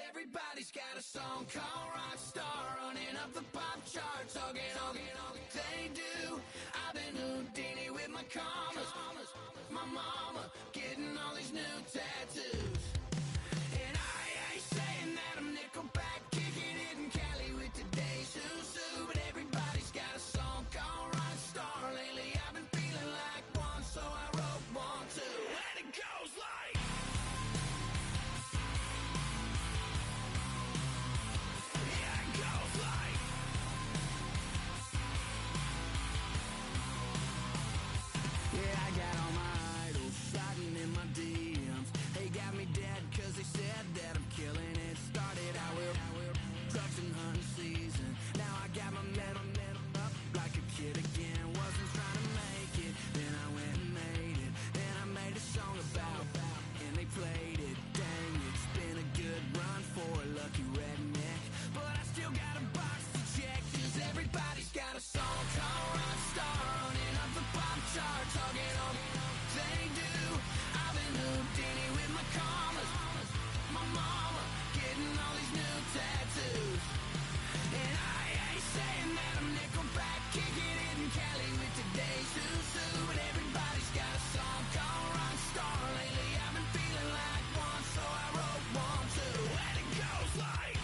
Everybody's got a song called Rock Star, running up the pop charts, hugging. They do. I've been Houdini with my commas. My mama getting all these new tattoos. And I ain't saying that I'm Nickelback, kicking it in Cali with today's Susu. But everybody's got a song called Rock Star. Lately I've been feeling like one, so I wrote one too. And it goes like... Yeah, I got all my idols sliding in my DMs. They got me dead cause they said that I'm killing it. Started out with trucks and hunting season. Now I got my metal up like a kid again. Wasn't trying to make it, then I went and made it. Then I made a song about and they played it. Dang, it's been a good run for a lucky redneck. But I still got a box to check, cause everybody's got a song called Rock Star, running up the pop charts, hugging on. They do. I've been Houdini with my commas. My mama getting all these new tattoos. And I ain't saying that I'm Nickelback, kicking it in Cali with today's Susu. But everybody's got a song called Rock Star. Lately I've been feeling like one, so I wrote one too. And it goes like...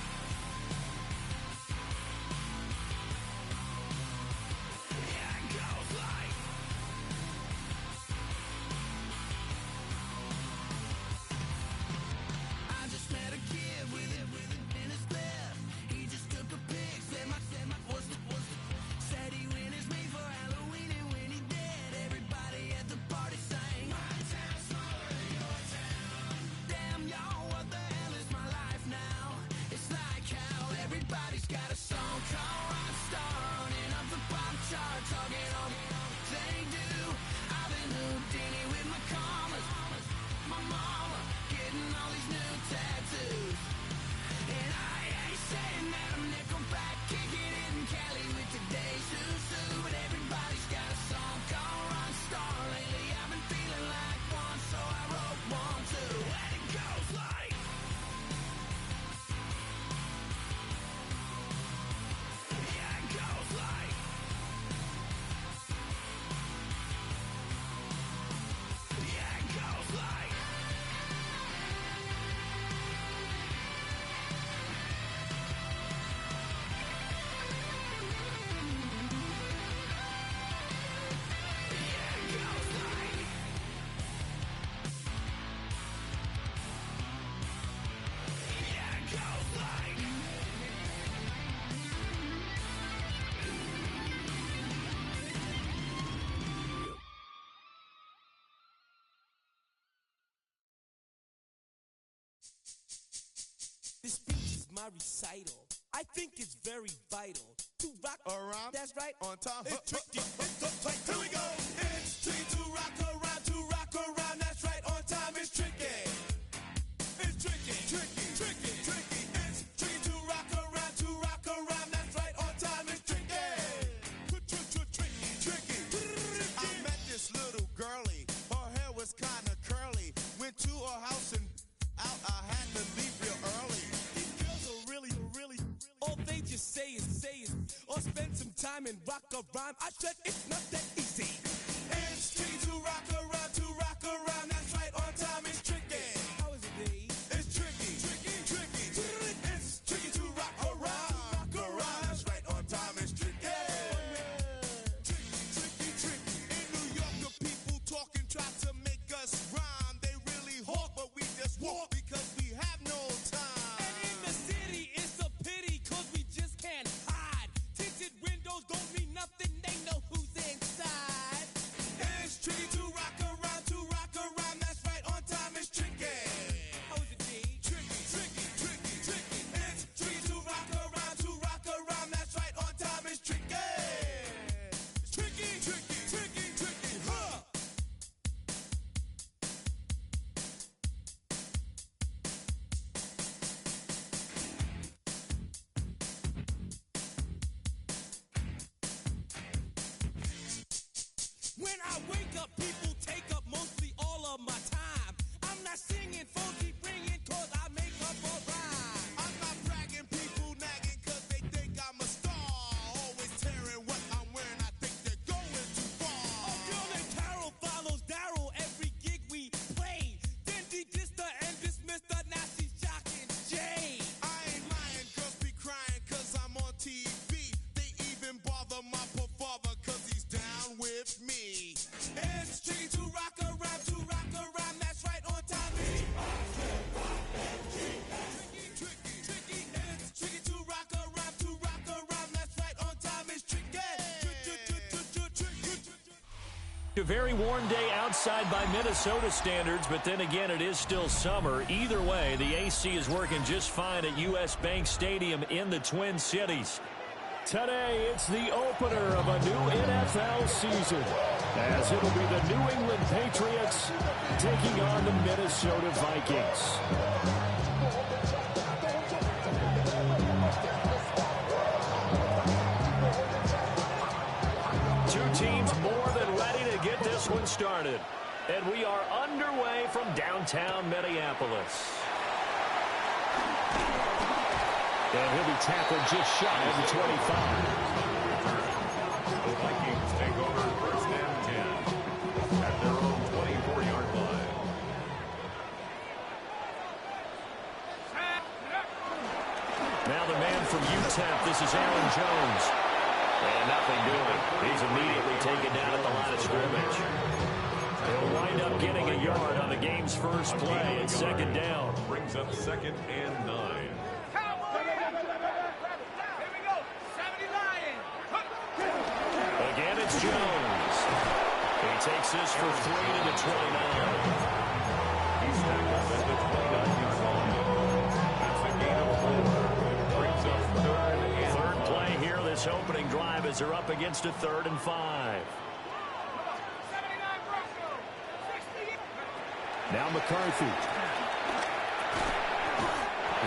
Yeah, it goes like... I just met a kid with it in his left. He just took a pic, said my said he witnessed me for Halloween, and when he did, everybody at the party sang, my town's smaller than your town. Damn, y'all, what the hell is my life now? It's like how everybody's got a song called Rock Star, running up the pop charts, hugging on. They do. I've been Houdini with my commas. My mama getting all these new tattoos. And I ain't saying that I'm Nickelback, kicking it in Cali with today's Susu. But everybody's got a song called Rock Star. Lately I've been feeling like one, so I wrote one too. And it goes like... Yeah, it goes like... Yeah, it goes like... Yeah, it goes like... Yeah, it goes like... This speech is my recital. I think it's very vital to rock Around, That's right. on time. It's tricky. It's uptight. Here we go. It's tricky to rock around. That's right. On time. It's tricky. a rhyme. I said it's not that easy. It's tricky to rock around. That's right, on time is tricky. How is it, D? It's tricky. It's tricky to rock around. That's right, on time is tricky. Tricky. In New York, the people talking try to make us rhyme. They really hawk, but we just walk because we have no time. And in the city, it's a pity, cause we just can't hide. Tinted windows don't mean nothing, they know who's inside. It's tricky to rock around. That's right, on time is tricky. How is it, D? Tricky. It's tricky to rock around. That's right, on time is tricky. Tricky, huh? When I wake up, people take up mostly all of my time. I'm not singing, phones keep ringing, cause I make up a rhyme. I'm not bragging, people nagging, cause they think I'm a star. Always tearing what I'm wearing, I think they're going too far. A girl named Carol follows Daryl every gig we play. Then she dissed her and dismissed her, now she's shocking Jay. I ain't lying, girls be crying, cause I'm on TV. They even bother my poor father, cause he's down with me. It's tricky to rock around. That's right, on time is tricky. It's tricky to rock around. That's right, on time is tricky. A very warm day outside by Minnesota standards, but then again, it is still summer. Either way, the AC is working just fine at U.S. Bank Stadium in the Twin Cities. Today, it's the opener of a new NFL season, as it'll be the New England Patriots taking on the Minnesota Vikings. Two teams more than ready to get this one started. And we are underway from downtown Minneapolis. And he'll be tackled just shy of the 25. The Vikings take over first and 10 at their own 24-yard line. Now the man from UTEP, this is Aaron Jones. And nothing doing. He's immediately taken down at the line of scrimmage. He'll wind up getting a yard on the game's first play at second down. Brings up 2nd and 9. Again, it's Jones. He takes this for 3 to the 29. He's tackled at the 29-yard line. That's a gain of 4. Brings up 3rd and 5. Third play here, this opening drive, as they're up against a 3rd and 5. Now McCarthy.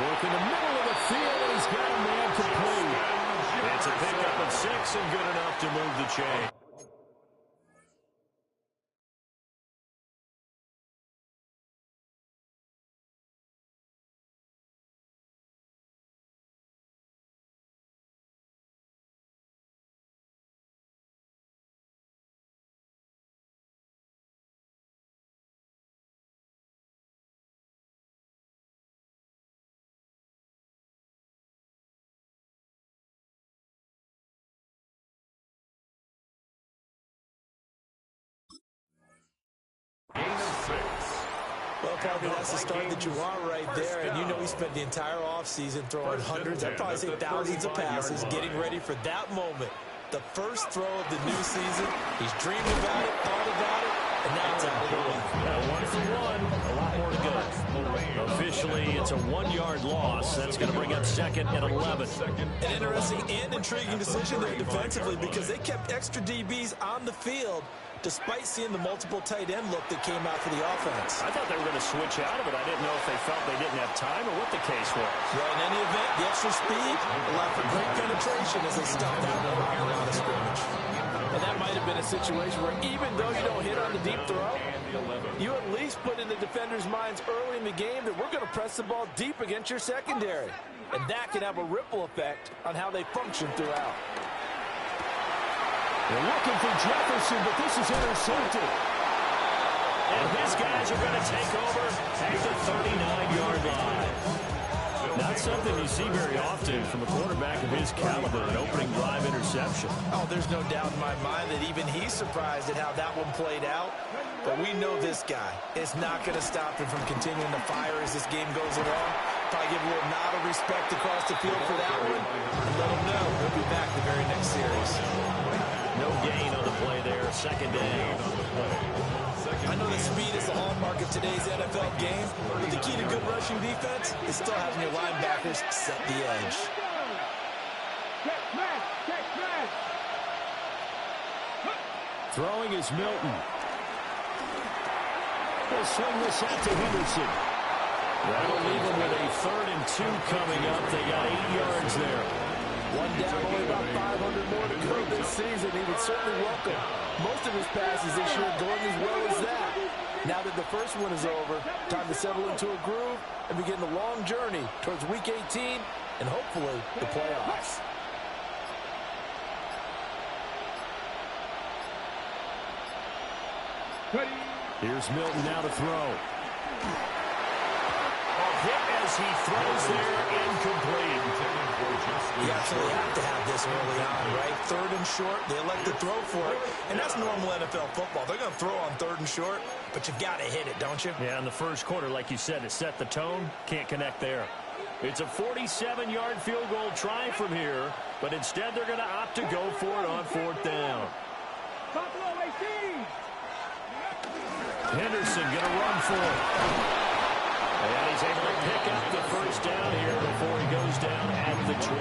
Work in the middle of the field. He's got a man complete. It's a pickup of 6 and good enough to move the chain. Gain of 6. Well, Parker, that's the start that you want right there. And you know he spent the entire offseason throwing hundreds, I'd probably say thousands of passes, getting ready for that moment. The first throw of the new season. He's dreamed about it, thought about it, and now it's out of the way. 1 for 1, a lot more to go. Officially, it's a 1-yard loss. That's going to bring up 2nd and 11. An interesting and intriguing decision there defensively because they kept extra DBs on the field despite seeing the multiple tight end look that came out for the offense. I thought they were going to switch out of it. I didn't know if they felt they didn't have time or what the case was. Well, in any event, the extra speed allowed for great penetration as they stuffed out the line of scrimmage. And that might have been a situation where even though you don't hit on the deep throw, you at least put in the defenders' minds early in the game that we're going to press the ball deep against your secondary. And that can have a ripple effect on how they function throughout. They're looking for Jefferson, but this is intercepted. And his guys are going to take over at the 39-yard line. Not something you see very often from a quarterback of his caliber, an opening drive interception. Oh, there's no doubt in my mind that even he's surprised at how that one played out. But we know this guy is not going to stop him from continuing to fire as this game goes along. Probably give a little nod of respect across the field for that one. And let him know he'll be back the very next series. No gain on the play there. Second down on the play. I know that speed is the hallmark of today's NFL game, but the key to good rushing defense is still having your linebackers set the edge. Throwing is Milton. He'll swing this out to Henderson. That'll leave them with a 3rd and 2 coming up. They got 8 yards there. One down, only about 500 more to go this season. He would certainly welcome most of his passes this year going as well as that. Now that the first one is over, time to settle into a groove and begin the long journey towards Week 18 and hopefully the playoffs. Here's Milton now to throw. Hit as he throws there, incomplete. You absolutely have to have this early on, right? 3rd and short, they elect to throw for it, and that's normal NFL football. They're going to throw on 3rd and short, but you've got to hit it, don't you? Yeah, in the first quarter, like you said, to set the tone, can't connect there. It's a 47-yard field goal try from here, but instead they're going to opt to go for it on 4th down. Henderson going to run for it. And he's able to pick up the first down here before he goes down at the 26.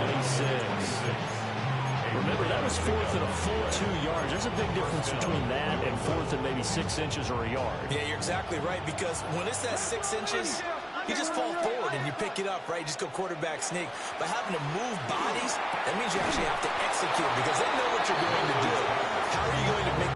Remember, that was 4th and a full 2 yards. There's a big difference between that and 4th and maybe 6 inches or a yard. Yeah, you're exactly right, because when it's that 6 inches, you just fall forward and you pick it up, right? You just go quarterback sneak. But having to move bodies, that means you actually have to execute because they know what you're going to do. How are you going to make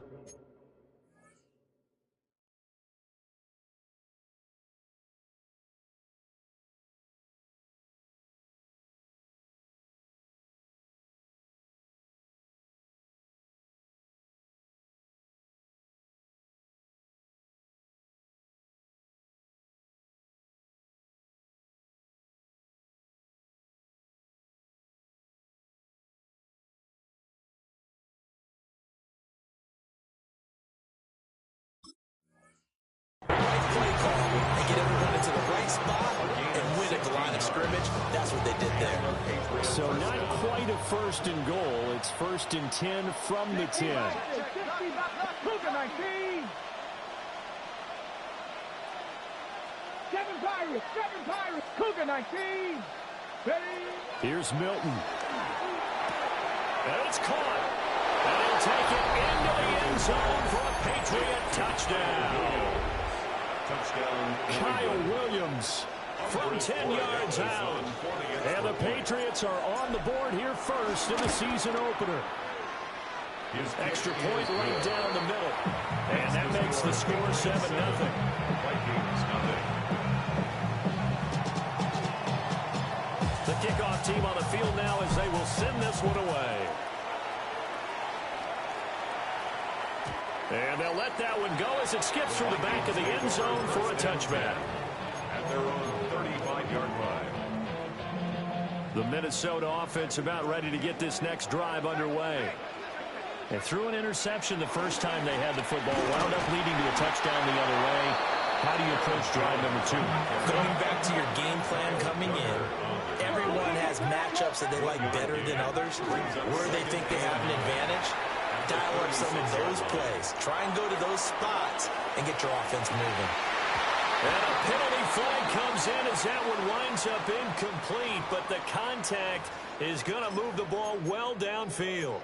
play call and get everyone into the right spot and win at the line of scrimmage? That's what they did there. So not quite a 1st and goal. It's 1st and 10 from the 10. Seven Pirates, Cougar 19. Here's Milton. And it's caught. And he'll take it into the end zone for a Patriot touchdown. Kyle Williams from 10 yards out. And the Patriots are on the board here first in the season opener. Extra point right down the middle. And that makes the score 7-0. The kickoff team on the field now as they will send this one away. And they'll let that one go as it skips through the back of the end zone for a touchback. At their own 35-yard line. The Minnesota offense about ready to get this next drive underway. They threw an interception the first time they had the football, wound up leading to a touchdown the other way. How do you approach drive number 2? Going back to your game plan coming in, everyone has matchups that they like better than others, where they think they have an advantage. Dial up some of those plays. Try and go to those spots and get your offense moving. And a penalty flag comes in as that one winds up incomplete, but the contact is going to move the ball well downfield.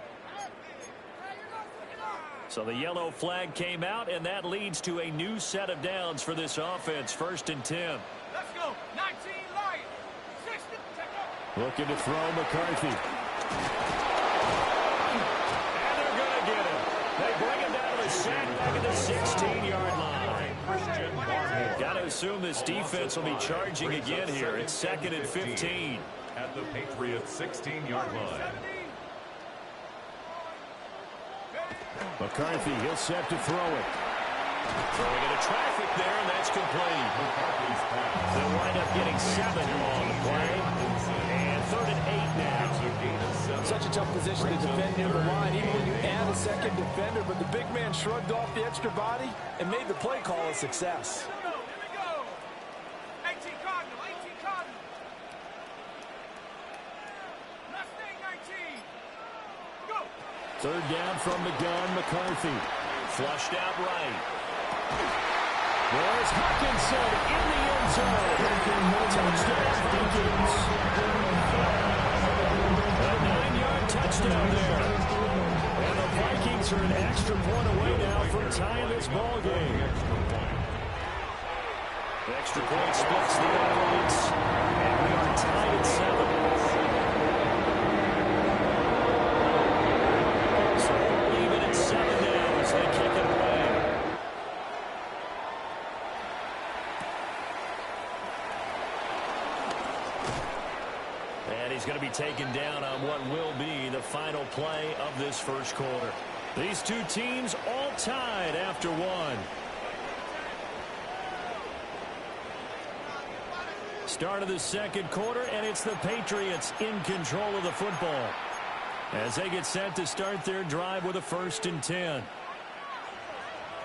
So the yellow flag came out, and that leads to a new set of downs for this offense. 1st and 10. Let's go. 19 Lions. 60. Looking to throw McCarthy. And they're going to get him. They bring him down to the sack back at the 16-yard line. Got to assume this defense will be charging again here. It's 2nd and 15. At the Patriots' 16-yard line. McCarthy, he'll set to throw it. Throwing into traffic there, and that's complete. They'll wind up getting 7 on the play. And 3rd and 8 now. Such a tough position to defend near the line, even when you add a second defender. But the big man shrugged off the extra body and made the play call a success. Here we go. 18 Cardinal, 18 Cardinal. Mustang 19. Go. 3rd down from the gun, McCarthy. Flushed out right. There's Hawkinson in the end zone. Touchdown, Vikings. A 9-yard touchdown there. And the Vikings are an extra point away now from tying this ball game. The extra point splits the offense. And we are tied at 7. So we'll leave it at 7 now as they kick it away. And he's going to be taken down on what will be the final play of this first quarter. These two teams all tied after 1. Start of the second quarter, and it's the Patriots in control of the football as they get set to start their drive with a 1st and 10.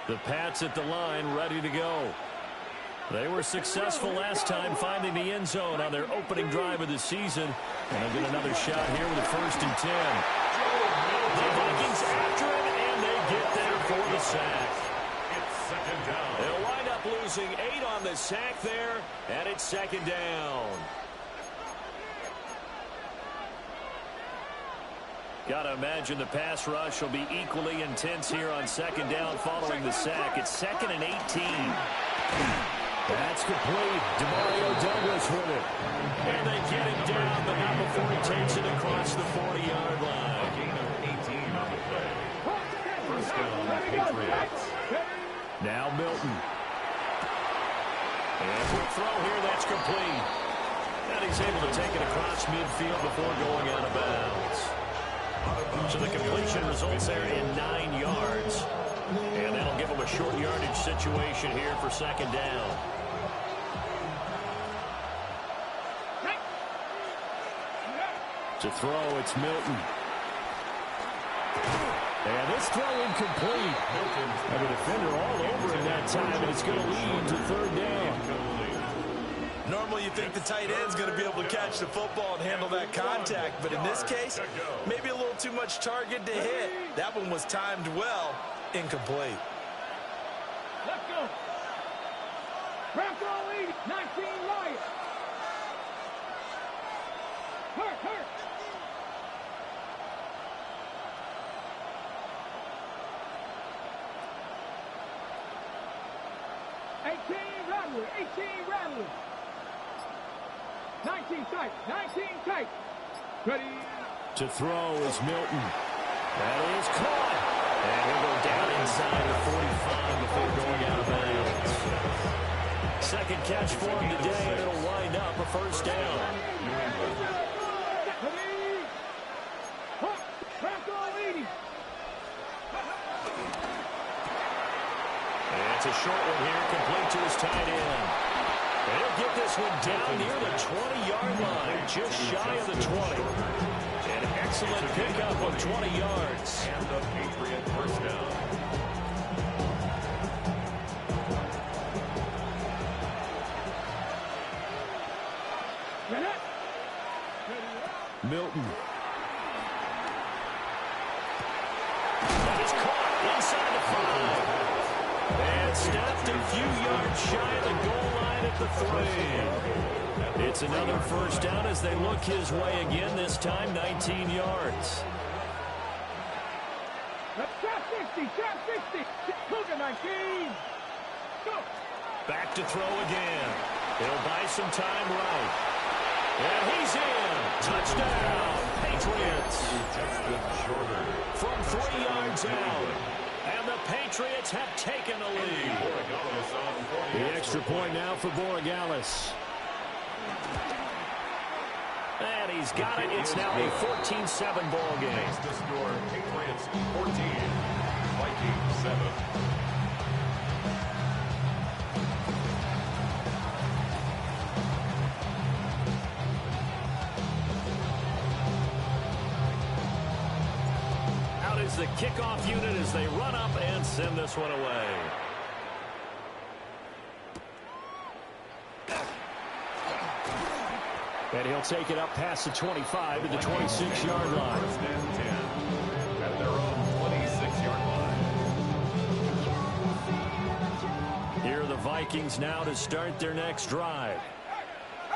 The Pats at the line ready to go. They were successful last time finding the end zone on their opening drive of the season. And they'll get another shot here with a 1st and 10. The Vikings after him, and they get there for the sack. They'll wind up losing 8 on the sack there, and it's 2nd down. Got to imagine the pass rush will be equally intense here on 2nd down following the sack. It's 2nd and 18. That's complete. Demario Douglas with it. And they get him down, but not before he takes it across the 40-yard line. Gain of 18 on the play. 1st down, Patriots. Now Milton. And quick throw here, that's complete. And he's able to take it across midfield before going out of bounds. So the completion results there in 9 yards. And that'll give him a short yardage situation here for 2nd down. To throw, it's Milton. And this throw incomplete. And the defender all over him that time, and it's going to lead to 3rd down. Normally you think the tight end's going to be able to catch the football and handle that contact, but in this case, maybe a little too much target to hit. That one was timed well, incomplete. Let's go. Bronco lead, 19 Lions. Hurt. 18 Rattler. 19 tight. Ready. To throw is Milton. That is caught. And he'll go down inside the 45 before going out of bounds. 2nd catch for him today, and it'll wind up a 1st down. Ready. Bronco leading. And it's a short one here, complete to his tight end. And he'll get this one down near the 20-yard line, just shy of the 20. An excellent pickup of 20 yards. And the Patriot 1st down. Milton. That is caught inside the 5. And stopped a few yards shy of the goal line at the 3. It's another 1st down as they look his way again, this time 19 yards. Trap 60. Cougar 19. Go. Back to throw again. He'll buy some time right. And he's in. Touchdown, Patriots. From 3 yards out. And the Patriots have taken the lead. The extra point now for Borregales. And he's got it. It's now a 14-7 ball game. The score, Patriots 14, 14-7. Out is the kickoff unit as they run up and send this one away. And he'll take it up past the 25 to the 26-yard line. First and 10 at their own 26-yard line. Here are the Vikings now to start their next drive.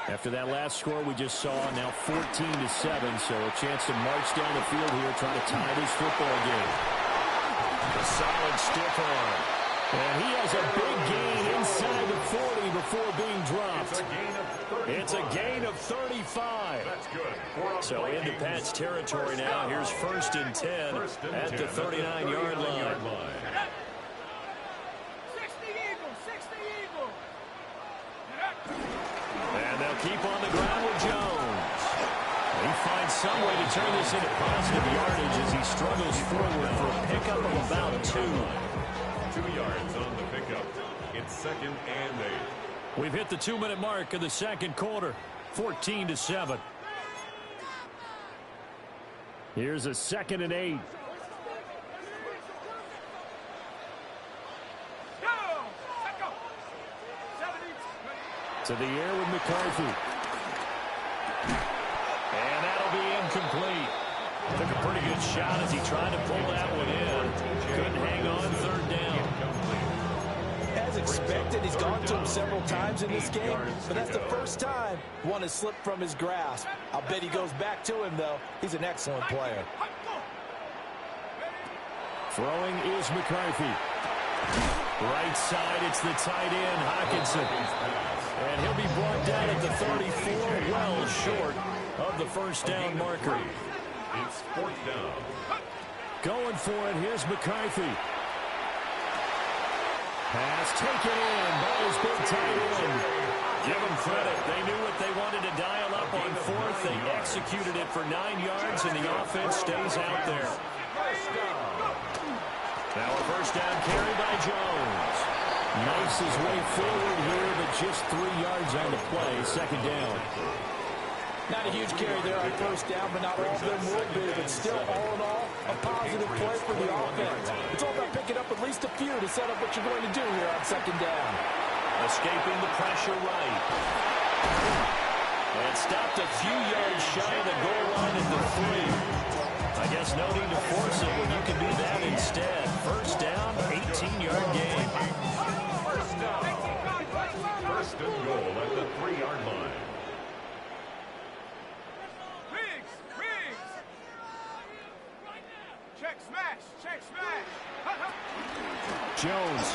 After that last score we just saw, now 14-7, so a chance to march down the field here, trying to tie this football game. A solid stiff arm. And he has a big gain inside the 40 before being dropped. It's a gain of 35. That's good. So into Pat's territory now. Here's first and 10 at the 39-yard line. 60 Eagles, 60 Eagles. And they'll keep on the ground with Jones. He finds some way to turn this into positive yardage as he struggles forward for a pickup of about 2. 2 yards on the pickup. It's second and 8. We've hit the 2-minute mark of the second quarter. 14-7. Here's a second and 8. To the air with McCarthy. And that'll be incomplete. Took a pretty good shot as he tried to pull that one in. Couldn't hang on third down. As expected, he's gone to him several times in this game, but that's the first time one has slipped from his grasp. I'll bet he goes back to him, though. He's an excellent player. Throwing is McCarthy. Right side, it's the tight end, Hockenson. And he'll be brought down at the 34, well short of the first down marker. It's fourth down. Going for it, here's McCarthy. Pass taken in by his big tight end. Give them credit. They knew what they wanted to dial up on fourth. They executed it for 9 yards, and the offense stays out there. Now a first down carry by Jones. Knifes his way forward here, but just 3 yards on the play. Second down. Not a huge carry there on first down, but not all of them will be. But still, all in all, a positive play for the offense. It's all about picking up at least a few to set up what you're going to do here on second down. Escaping the pressure right. And stopped a few yards shy of the goal line at the 3. I guess no need to force it when you can do that instead. First down, 18-yard gain. First and goal at the 3-yard line. Check smash, check smash. Jones.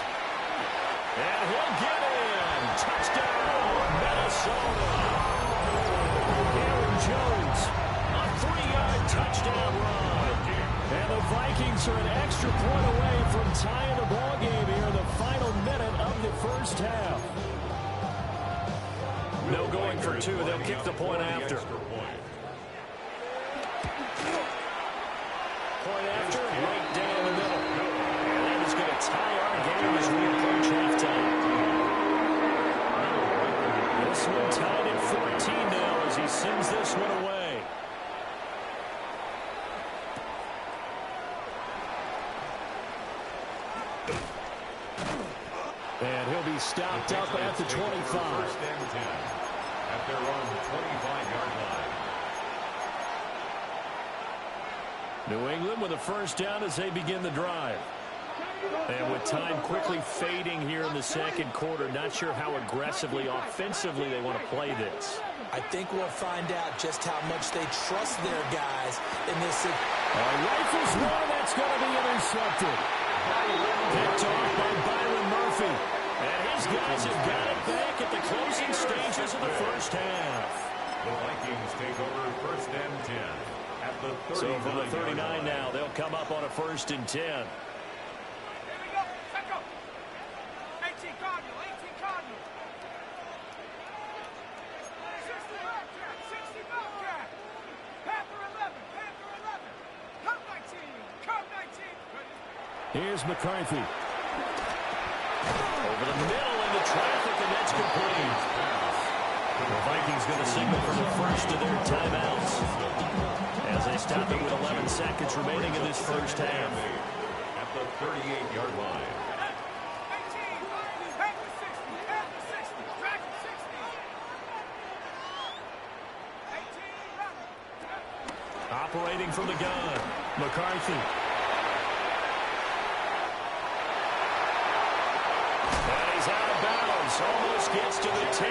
And he'll get in. Touchdown, Minnesota. Aaron Jones, a 3-yard touchdown run. And the Vikings are an extra point away from tying the ball game here in the final minute of the first half. No going for 2. They'll kick the point after. Point after, right down the middle. And that is going to tie our game as we approach halftime. This one tied at 14 now as he sends this one away. And he'll be stopped up at the 25. First and 10 at their own 25-yard line. New England with a first down as they begin the drive. And with time quickly fading here in the second quarter, not sure how aggressively, offensively they want to play this. I think we'll find out just how much they trust their guys in this. Rifles one, that's going to be intercepted. Picked off by Byron Murphy. And his guys have got it back at the closing stages of the first half. The Vikings take over first and 10. So from the 39 now, they'll come up on a first and 10. Here we go. Check go. 18 Cardinal, 18 Cardinal. 60 Bobcat, 60 Bobcat. Panther 11, Panther 11. Cub 19, Cub 19. Here's McCarthy. Over the middle into traffic, and that's complete. The Vikings going to signal for the first of their timeouts as they stop it with 11 seconds remaining in this first half. At the 38-yard line. Operating from the gun, McCarthy. And he's out of bounds, almost gets to the 10.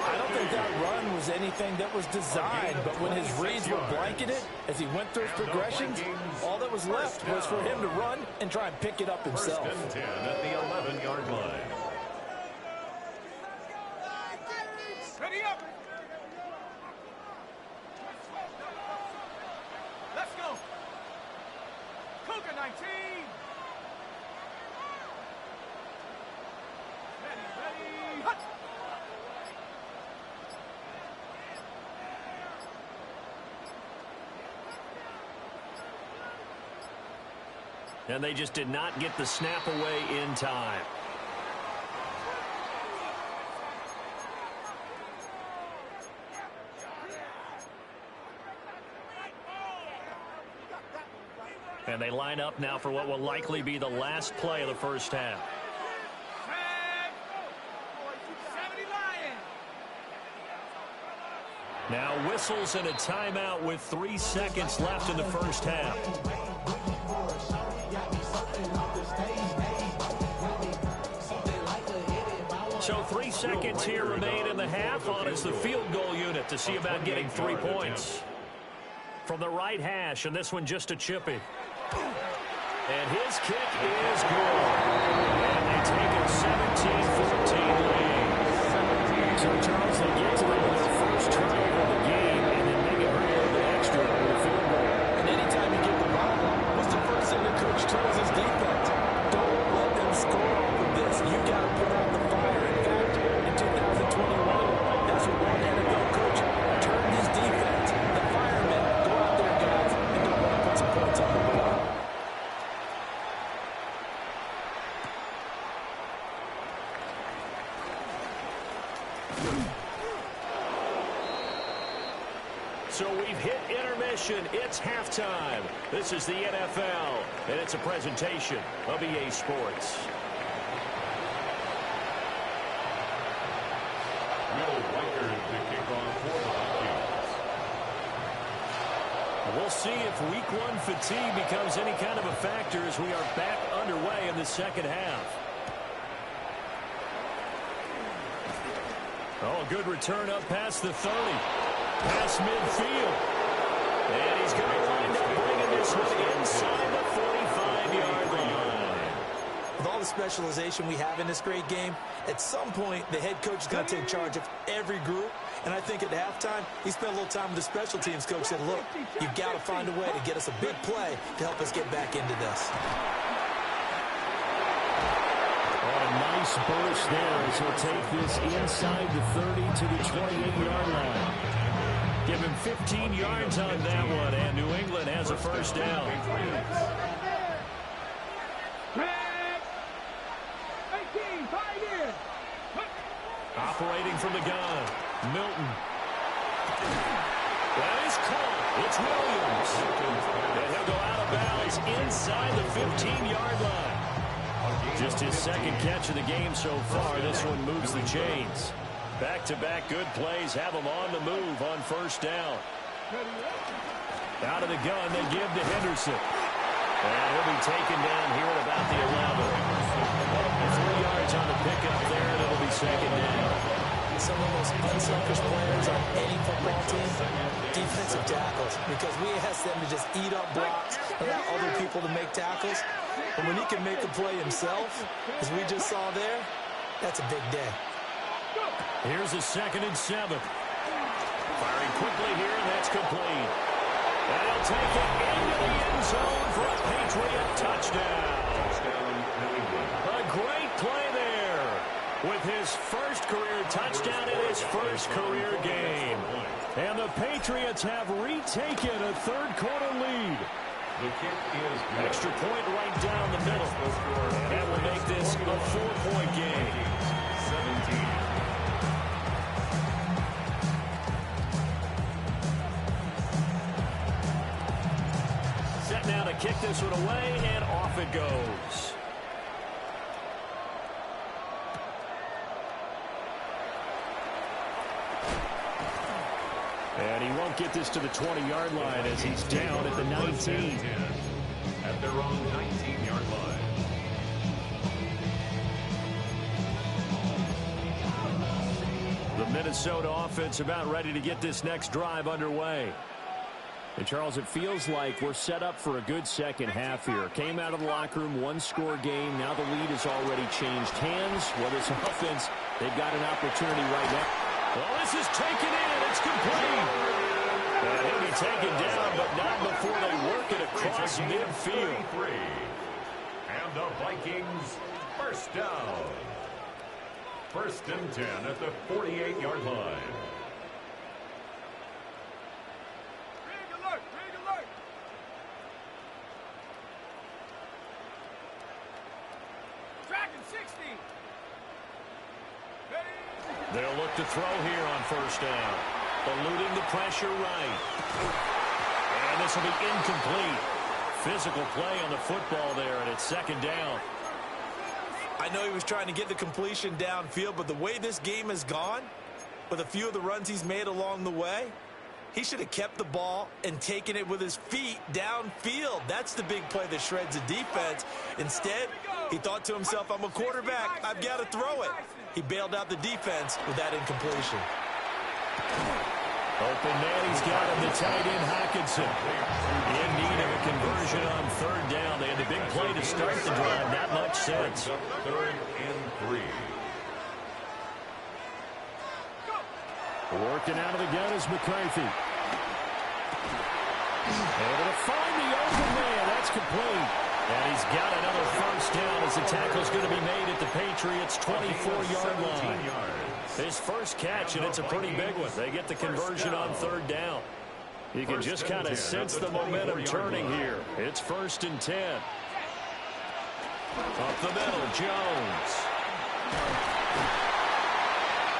I don't think that run was anything that was designed, but when his reads were blanketed, as he went through his progressions, all that was left was for him to run and try and pick it up himself. First and 10 at the 11-yard line. Ready up. Let's go. Cougar 19. Ready. Hut. And they just did not get the snap away in time. And they line up now for what will likely be the last play of the first half. 70 Lions. Now whistles and a timeout with 3 seconds left in the first half. So 3 seconds here remain in the half on as the field goal unit to see about getting 3 points. From the right hash, and this one just a chippy. And his kick is good. And they take a 17-14 lead. So Charles, they get to their first try of the game and then make it hurry over the extra with a field goal. And anytime you get the ball, what's the first thing the coach tells his defense? Don't let them score off of this. You got to put out the fire. In fact, in 2021, that's what one NFL coach turned his defense. The firemen go out there, guys, and don't want to put some points on the board. So we've hit intermission. It's halftime. This is the NFL, and it's a presentation of EA Sports. Will Riker to kick off for the Vikings. We'll see if week 1 fatigue becomes any kind of a factor as we are back underway in the second half. Oh, a good return up past the 30. Past midfield. And he's going to wind up bringing this one inside the 45-yard line. With all the specialization we have in this great game, at some point the head coach is going to take charge of every group. And I think at halftime, he spent a little time with the special teams coach, said, look, you've got to find a way to get us a big play to help us get back into this. A nice burst there as he'll take this inside the 30 to the 28-yard line. Give him 15 yards on that one, and New England has a first down. 18, 5 in. Operating from the gun, Milton. That is caught. It's Williams. And he'll go out of bounds inside the 15-yard line. Just his second catch of the game so far. This one moves the chains. Back-to-back good plays have him on the move on first down. Out of the gun, they give to Henderson. And he'll be taken down here at about the 11. 3 yards on the pickup there, and it'll be second down. Some of the most unselfish players on any football team, defensive tackles, because we ask them to just eat up blocks, allow other people to make tackles. And when he can make a play himself, as we just saw there, that's a big day. Here's a 2nd and 7. Firing quickly here, and that's complete. And he'll take it into the end zone for a Patriot touchdown. A great play there with his first career touchdown in his first career game. And the Patriots have retaken a third-quarter lead. The kick is good. Extra point right down the middle. And that will make this a 4-point game. 17. Set now to kick this one away, and off it goes. And he won't get this to the 20-yard line as he's down at the 19. At their own 19-yard line. The Minnesota offense about ready to get this next drive underway. And, Charles, it feels like we're set up for a good second half here. Came out of the locker room, one-score game. Now the lead has already changed hands. Well, this offense, they've got an opportunity right now. Well, this is taken in. It's complete. And he'll be taken down, but not before they work it across midfield. And the Vikings first down. First and 10 at the 48-yard line. Rig alert! Rig alert! Tracking 60! They'll look to throw here on first down. Eluding the pressure right. And this will be incomplete. Physical play on the football there, and it's second down. I know he was trying to get the completion downfield, but the way this game has gone, with a few of the runs he's made along the way, he should have kept the ball and taken it with his feet downfield. That's the big play that shreds the defense. Instead, he thought to himself, I'm a quarterback. I've got to throw it. He bailed out the defense with that incompletion. Open man, he's got him, the tight end Hockenson. In need of a conversion on third down. They had the big play to start the drive. Not much sense. Third and 3. Working out of the gun is McCarthy. Able to find the open man. That's complete. And he's got another first down as the tackle's going to be made at the Patriots' 24-yard line. His first catch, and it's a pretty big one. They get the conversion on third down. You can just kind of sense the momentum turning here. It's first and 10. Up the middle, Jones.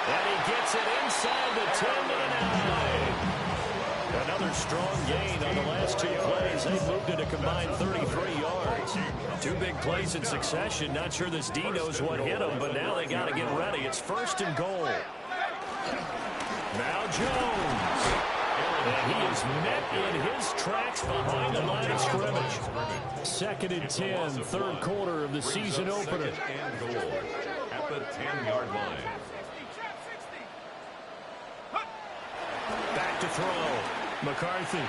And he gets it inside the 10-9. Another strong gain on the last two plays. They moved it a combined 33 yards. Two big plays in succession. Not sure this D knows what hit him, but now they got to get ready. It's first and goal. Now Jones. And he is met in his tracks behind the line of scrimmage. Second and 10, third quarter of the season opener. And goal at the 10-yard line. Back to throw. McCarthy.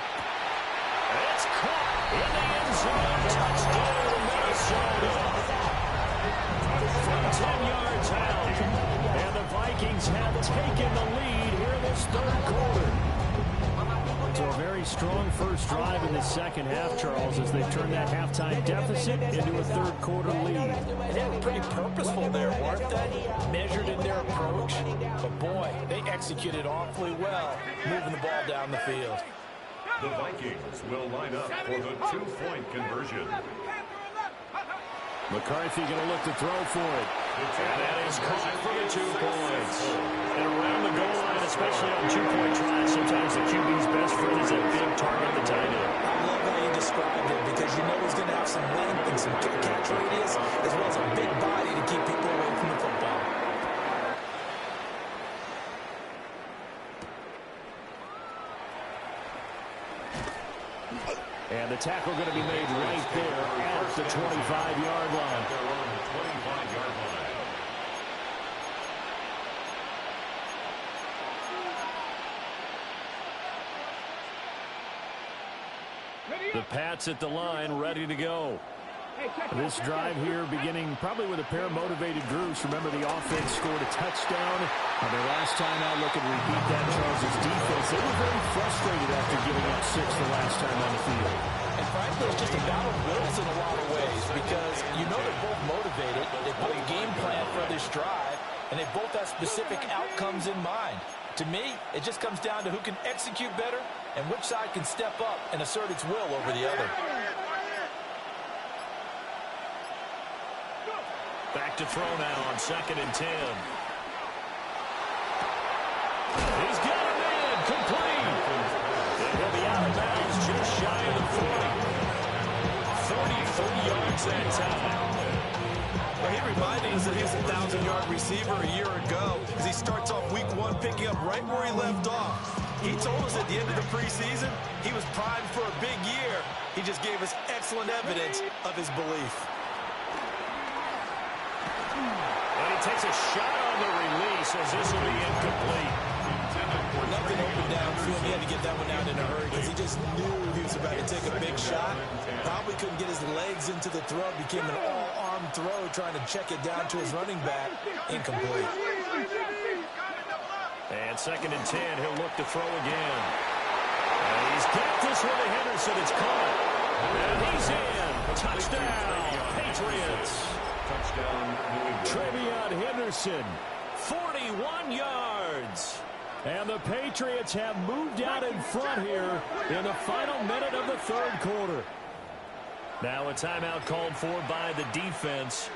It's caught in the end zone. Touchdown, Minnesota. From 10 yards out. And the Vikings have taken the lead here in this third quarter. So a very strong first drive in the second half, Charles, as they turn that halftime deficit into a third quarter lead. They were pretty purposeful there, weren't they? Measured in their approach. But boy, they executed awfully well, moving the ball down the field. The Vikings will line up for the two-point conversion. McCarthy going to look to throw for it. And that is caught for the 2 points. And around the goal line, especially on two-point tries, sometimes the QB's best friend is a big target, the tight end. I love how you described it because you know he's going to have some length and some catch radius as well as a big body to keep people away from the football. And the tackle going to be made right there at the 25-yard line. They're on the 25-yard line. The Pats at the line, ready to go. This drive here beginning probably with a pair of motivated groups. Remember, the offense scored a touchdown. Their last time out, look at repeat that, Charles' defense. They were very frustrated after giving up 6 the last time on the field. And frankly, it's just a battle of wills in a lot of ways because you know they're both motivated. They both game plan for this drive, and they both have specific outcomes in mind. To me, it just comes down to who can execute better and which side can step up and assert its will over the other. to throw now on 2nd and 10. He's got him in, complete. And he'll be out of bounds just shy of the 40. 43 yards that time. Well, he reminded us that he was a 1,000-yard receiver a year ago as he starts off week 1 picking up right where he left off. He told us at the end of the preseason he was primed for a big year. He just gave us excellent evidence of his belief. And he takes a shot on the release as this will be incomplete. Nothing open downfield. He had to get that one out in a hurry because he just knew he was about to take a big shot. Probably couldn't get his legs into the throw. Became an all-arm throw trying to check it down to his running back. Incomplete. And 2nd and 10, he'll look to throw again. And he's got this one to Henderson. It's caught. And he's in. Touchdown, Patriots. Touchdown, New England. Trevion Henderson, 41 yards. And the Patriots have moved out in front here in the final minute of the 3rd quarter. Now a timeout called for by the defense.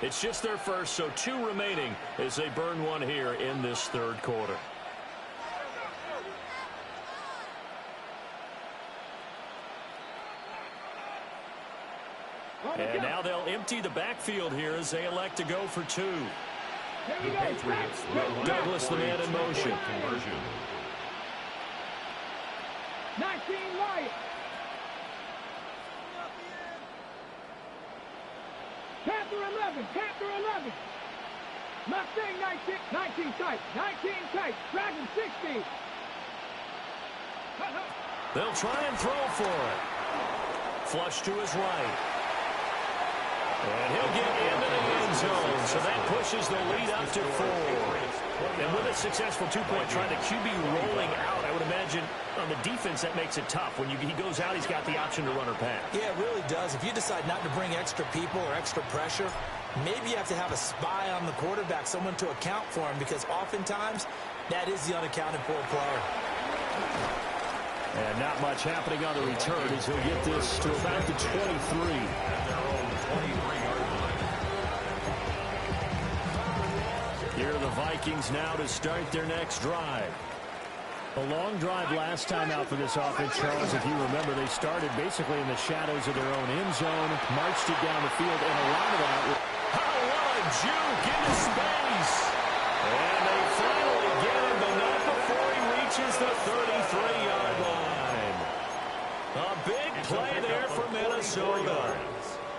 It's just their first, so 2 remaining as they burn one here in this 3rd quarter. And now they'll empty the backfield here as they elect to go for 2. The Patriots will Douglas, the man in motion. Conversion. 19 right. Panther 11, Panther 11. Mustang 19 tight, 19 tight. Dragon 60. They'll try and throw for it. Flush to his right. And he'll get into the end zone, so that pushes the lead up to 4. And with a successful 2-point try, the QB rolling out, I would imagine on the defense that makes it tough. When he goes out, he's got the option to run or pass. Yeah, it really does. If you decide not to bring extra people or extra pressure, maybe you have to have a spy on the quarterback, someone to account for him, because oftentimes that is the unaccounted for player. And not much happening on the return as he'll get this to about the 23. Here are the Vikings now to start their next drive. A long drive last time out for this offense, Charles. If you remember, they started basically in the shadows of their own end zone, marched it down the field, and a lot of that. What a juke into space! And they finally get him, but not before he reaches the 33-yard line. A big play there for Minnesota.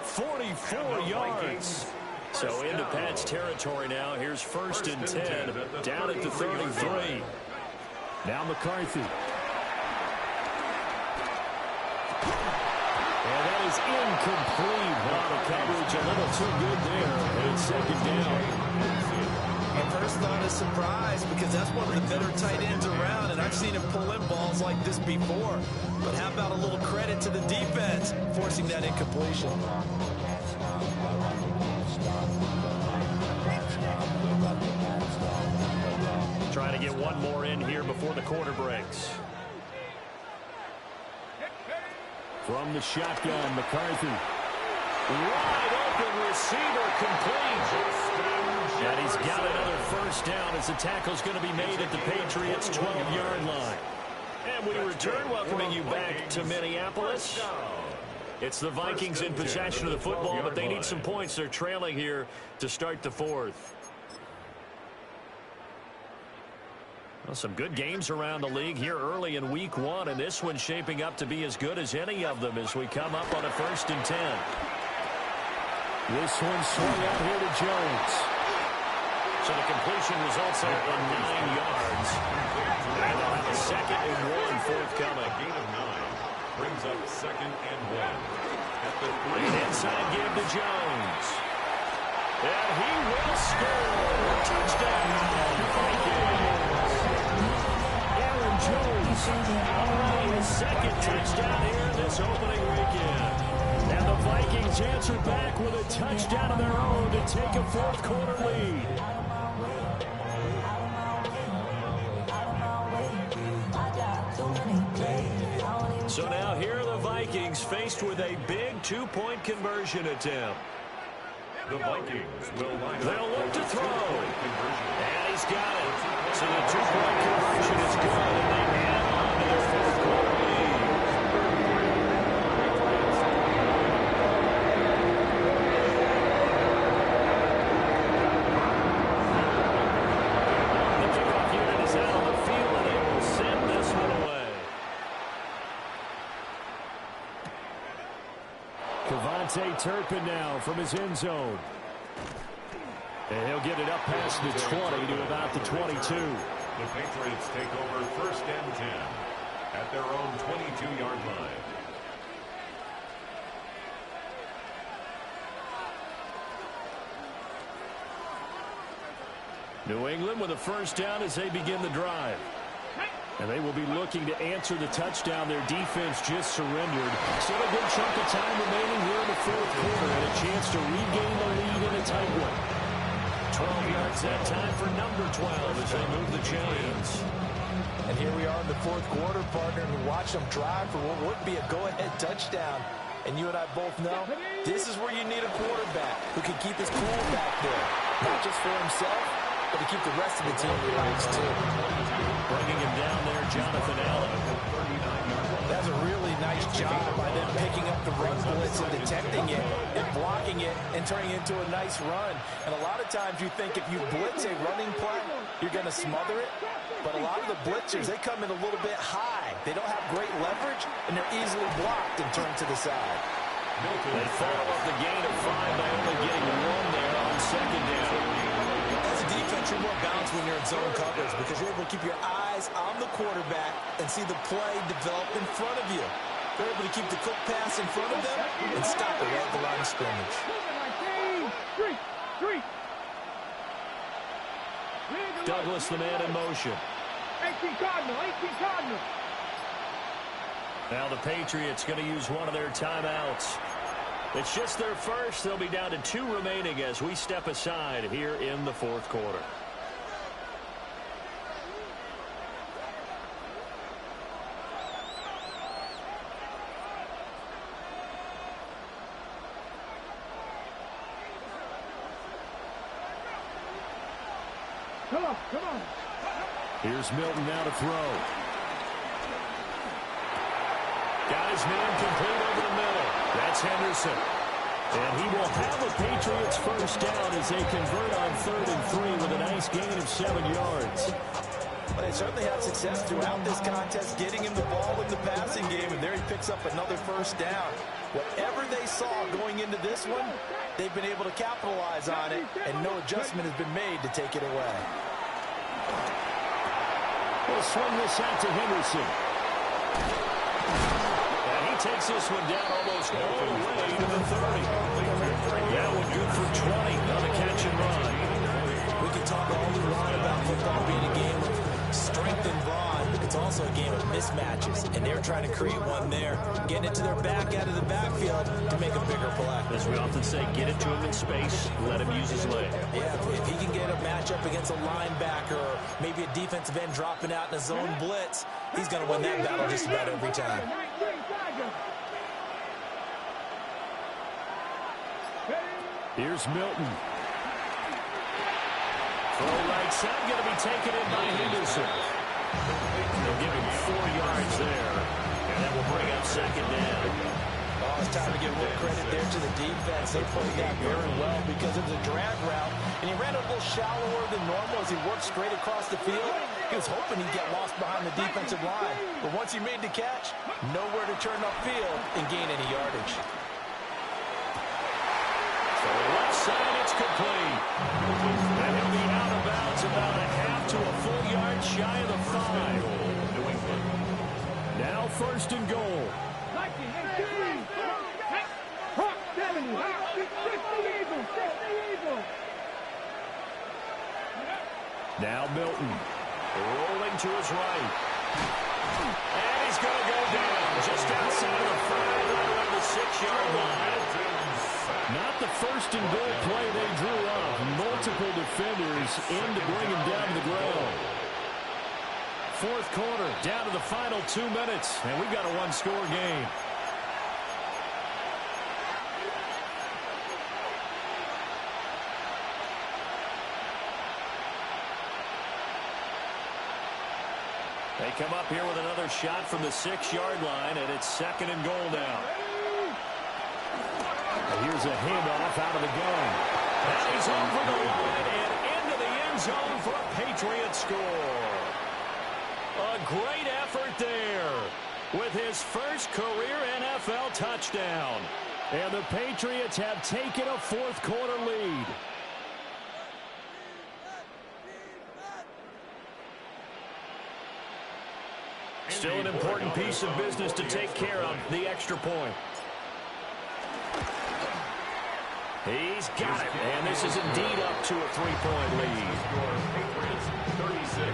44 yards. So into Pat's territory now. Here's 1st and 10, down at the 33. Now McCarthy. And that is incomplete. Wow, the coverage a little too good there. And it's 2nd down. My first thought is surprise, because that's one of the better tight ends around, and I've seen him pull in balls like this before. But how about a little credit to the defense forcing that incompletion? Trying to get one more in here before the quarter breaks. From the shotgun, McCarthy. Wide open receiver, complete. And he's got another 1st down as the tackle's going to be made at the Patriots' 12-yard line. And we return, welcoming you back to Minneapolis. It's the Vikings in possession of the football, but they need some points. They're trailing here to start the 4th. Well, some good games around the league here early in week 1, and this one's shaping up to be as good as any of them as we come up on a 1st and 10. This one swung out here to Jones. So the completion results in 9 yards. And they'll have a 2nd and 1 forthcoming. Gain of 9 brings up 2nd and 1. At the 3. An inside give to Jones. And he will score. Touchdown. Aaron Jones already his 2nd touchdown here this opening weekend. And the Vikings answer back with a touchdown of their own to take a 4th quarter lead. So now here are the Vikings faced with a big 2-point conversion attempt. The Vikings will line up. They'll look to throw. Conversion. And he's got it. So the two-point conversion is good, and they add on to their fourth quarter lead. The kickoff unit is out on the field, and they will send this one away. Kevontae Turpin now from his end zone. And he'll get it up past the 20 to about the 22. The Patriots take over 1st and 10 at their own 22-yard line. New England with a first down as they begin the drive. And they will be looking to answer the touchdown their defense just surrendered. Still a good chunk of time remaining here in the fourth quarter and a chance to regain the lead in a tight one. 12 yards that time for number 12 as they move the chains. And here we are in the fourth quarter, partner, and we watch them drive for what would be a go-ahead touchdown. And you and I both know this is where you need a quarterback who can keep his cool back there. Not just for himself, but to keep the rest of the team relaxed, too. Bringing him down there, Jonathan Allen. That's a really nice job by them picking up the run blitz and detecting it and blocking it and turning it into a nice run. And a lot of times you think if you blitz a running play, you're going to smother it. But a lot of the blitzers, they come in a little bit high. They don't have great leverage, and they're easily blocked and turned to the side. They follow up the gain of 5 by only getting one there on second down. As a defense, you're more balanced when you're in zone coverage because you're able to keep your eyes on the quarterback and see the play develop in front of you. They're able to keep the quick pass in front of them and stop it right at the line of scrimmage. Douglas, the man in motion. 18 Cardinal, 18 Cardinal. Now the Patriots going to use one of their timeouts. It's just their first. They'll be down to 2 remaining as we step aside here in the fourth quarter. Come on, come on. Here's Milton now to throw. Got his man complete over the middle. That's Henderson. And he will have a Patriots first down as they convert on 3rd and 3 with a nice gain of 7 yards. But they certainly had success throughout this contest, getting him the ball in the passing game, and there he picks up another first down. Whatever they saw going into this one, they've been able to capitalize on it, and no adjustment has been made to take it away. We'll swing this out to Henderson. And he takes this one down almost all the way to the 30. That one good for 20 on the catch and run. We can talk all we want about football being a game of strength and brawn. It's also a game of mismatches, and they're trying to create one there, getting it to their back out of the backfield to make a bigger play. As we often say, get it to him in space, let him use his leg. Yeah, if he can get a matchup against a linebacker or maybe a defensive end dropping out in a zone blitz, he's going to win that battle just about every time. Here's Milton. Throw right side, going to be taken in by Henderson. They'll give him 4 yards there, and that will bring up second down. Oh, it's time to give more credit there to the defense. They played that very well because it was a drag route, and he ran a little shallower than normal as he worked straight across the field. He was hoping he'd get lost behind the defensive line, but once he made the catch, nowhere to turn upfield and gain any yardage. So left side, it's complete. And he'll be out of bounds about a half to a full yard shy of the 5. Now 1st and goal. Now Milton, rolling to his right. And he's going to go down just outside of the 5, right around the 6-yard line. Not the 1st and goal play they drew up. Multiple defenders in to bring him down to the ground. Fourth quarter, down to the final 2 minutes, and we've got a 1-score game. They come up here with another shot from the 6-yard line, and it's 2nd and goal now. And here's a handoff out of the gun. And he's over the line and into the end zone for a Patriot score. A great effort there with his first career NFL touchdown. And the Patriots have taken a fourth-quarter lead. Still an important piece of business to take care of, the extra point. He's got it, and this is indeed up to a 3-point lead. Patriots 36,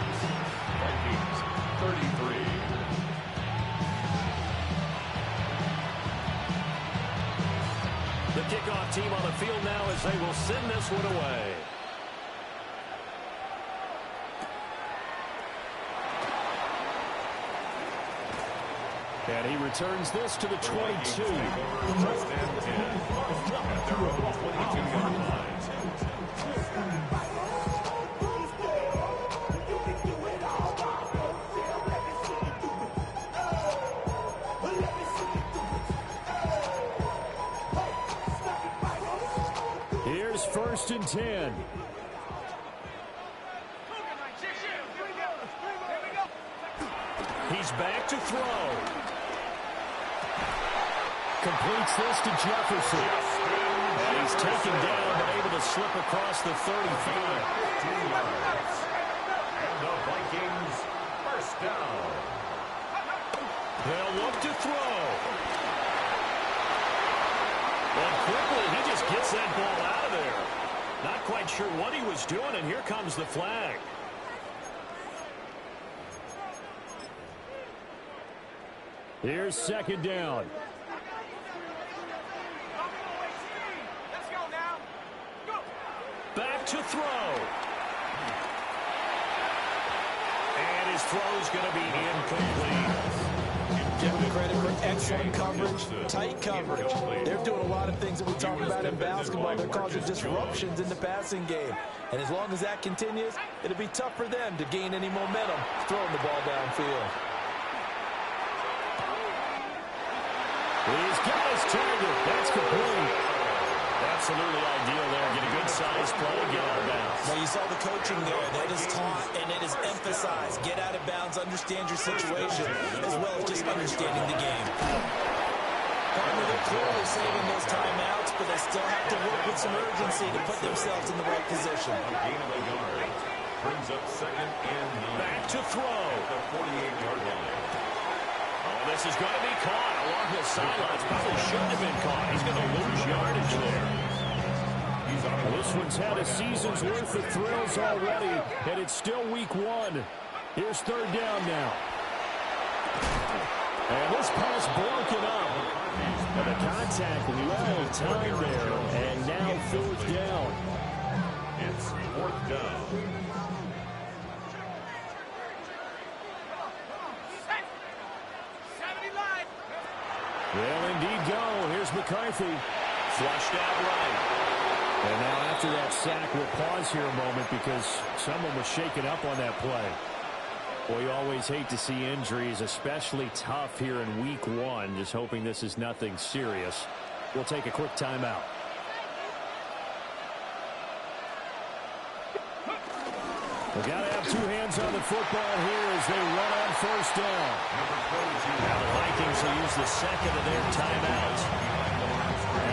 Vikings 33. The kickoff team on the field now as they will send this one away. And he returns this to the 22. First and 10 at their own 22-yard line. Here's 1st and 10. He's back to throw. Completes this to Jefferson. And he's taken down but able to slip across the 35. And the Vikings first down. They'll look to throw. And quickly, he just gets that ball out of there. Not quite sure what he was doing, and here comes the flag. Here's 2nd down. Back to throw. And his throw's going to be incomplete. Give them credit for excellent coverage, tight coverage. They're doing a lot of things that we talk about in basketball. They're causing disruptions in the passing game. And as long as that continues, it'll be tough for them to gain any momentum throwing the ball downfield. He's got his target. That's complete. Absolutely ideal there. Get a good size play, get out of bounds. Well, you saw the coaching there. That is taught and it is emphasized. Get out of bounds, understand your situation, as well as just understanding the game. Partner, they're clearly saving those timeouts, but they still have to work with some urgency to put themselves in the right position. Gain of a yard. Brings up 2nd and 9. Back to throw. At the 48-yard line. Oh, this is going to be caught along the sidelines. Probably shouldn't have been caught. He's going to lose yardage there. Well, this one's had a season's worth of thrills already, and it's still week 1. Here's 3rd down now. And this pass broken up. And the contact well timed there, and now 4th down. It's 4th down. They'll indeed go. Here's McCarthy. Flushed out right. And now after that sack, we'll pause here a moment because someone was shaken up on that play. Well, you always hate to see injuries, especially tough here in week 1. Just hoping this is nothing serious. We'll take a quick timeout. We've got to have 2 hands on the football here as they run on 1st down. Now the Vikings will use the 2nd of their timeouts.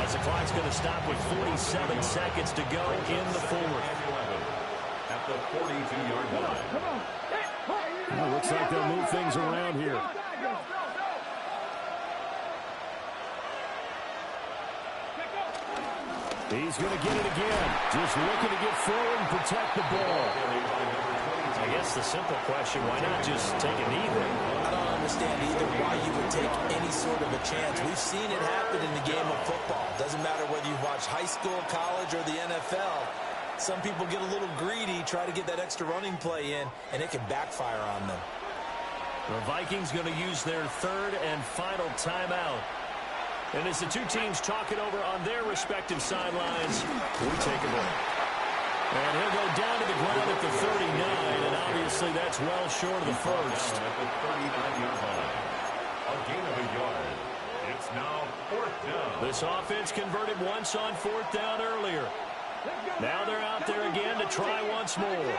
As the clock's going to stop with 47 seconds to go in the 4th. At the 42-yard line. Well, looks like they'll move things around here. He's going to get it again. Just looking to get forward and protect the ball. I guess the simple question, why not just take a knee then? I don't understand either why you would take any sort of a chance. We've seen it happen in the game of football. Doesn't matter whether you watch high school, college, or the NFL. Some people get a little greedy, try to get that extra running play in, and it can backfire on them. The Vikings going to use their 3rd and final timeout. And as the 2 teams talk it over on their respective sidelines, we take a break. And he'll go down to the ground at the 39, and obviously that's well short of the first. At the 39-yard line. A gain of a yard. It's now 4th down. This offense converted once on 4th down earlier. Now they're out there again to try once more.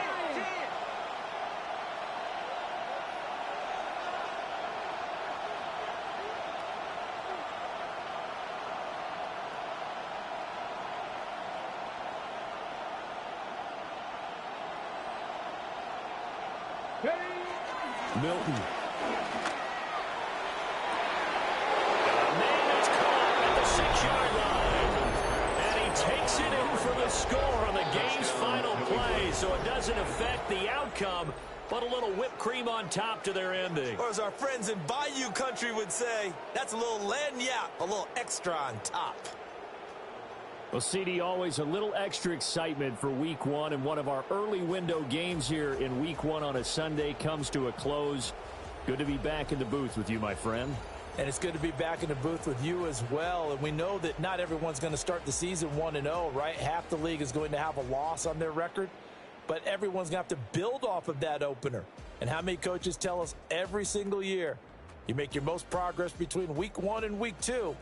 Milton. Man is caught at the 6-yard line. And he takes it in for the score on the game's final play. So it doesn't affect the outcome, but a little whipped cream on top to their ending. Or as our friends in Bayou country would say, that's a little lagniappe, a little extra on top. Well, CD, always a little extra excitement for Week 1, and one of our early window games here in Week 1 on a Sunday comes to a close. Good to be back in the booth with you, my friend. And it's good to be back in the booth with you as well. And we know that not everyone's going to start the season 1-0, right? Half the league is going to have a loss on their record, but everyone's going to have to build off of that opener. And how many coaches tell us every single year, you make your most progress between Week 1 and Week 2.